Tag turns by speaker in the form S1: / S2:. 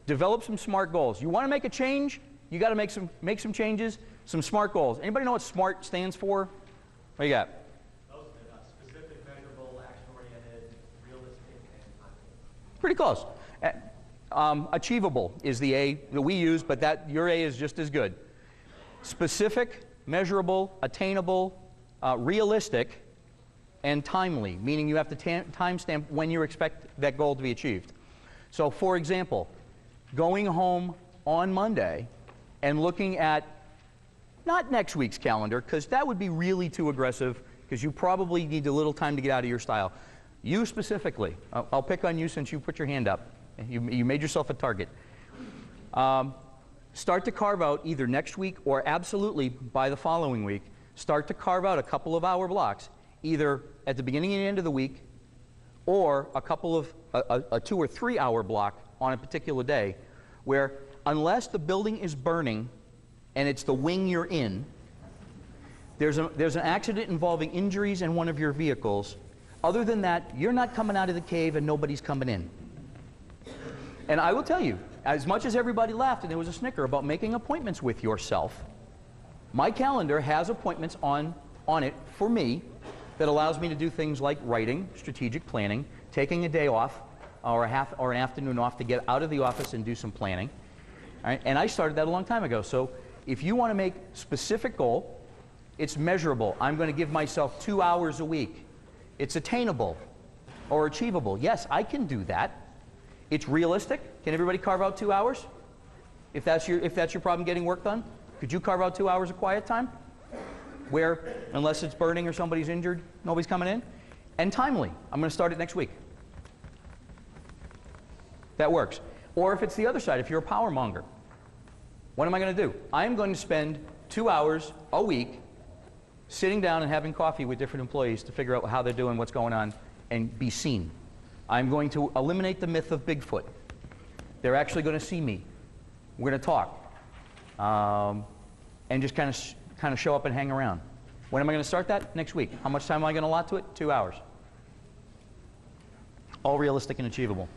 S1: Develop some SMART goals. You want to make a change, you got to make some changes, some SMART goals. Anybody know what SMART stands for? What do you got?
S2: Specific, measurable, action-oriented, realistic, and time.
S1: Pretty close. Achievable is the A that we use, but your A is just as good. Specific, measurable, attainable, realistic, and timely, meaning you have to timestamp when you expect that goal to be achieved. So, for example, going home on Monday and looking at, not next week's calendar, because that would be really too aggressive, because you probably need a little time to get out of your style. You specifically, I'll pick on you since you put your hand up. You made yourself a target. Start to carve out either next week or absolutely by the following week, start to carve out a couple of hour blocks, either at the beginning and end of the week, or a couple of, a 2 or 3 hour block on a particular day, where unless the building is burning and it's the wing you're in, there's an accident involving injuries in one of your vehicles. Other than that, you're not coming out of the cave and nobody's coming in. And I will tell you, as much as everybody laughed and there was a snicker about making appointments with yourself, my calendar has appointments on it for me that allows me to do things like writing, strategic planning, taking a day off or an afternoon off to get out of the office and do some planning. All right? And I started that a long time ago. So if you want to make a specific goal, it's measurable. I'm going to give myself 2 hours a week. It's attainable or achievable. Yes, I can do that. It's realistic. Can everybody carve out 2 hours? If that's your problem getting work done, could you carve out 2 hours of quiet time? Where, unless it's burning or somebody's injured, nobody's coming in? And timely. I'm going to start it next week. That works. Or if it's the other side, if you're a power monger, what am I going to do? I'm going to spend 2 hours a week sitting down and having coffee with different employees to figure out how they're doing, what's going on, and be seen. I'm going to eliminate the myth of Bigfoot. They're actually going to see me. We're going to talk. And just kind of show up and hang around. When am I going to start that? Next week. How much time am I going to allot to it? 2 hours. All realistic and achievable.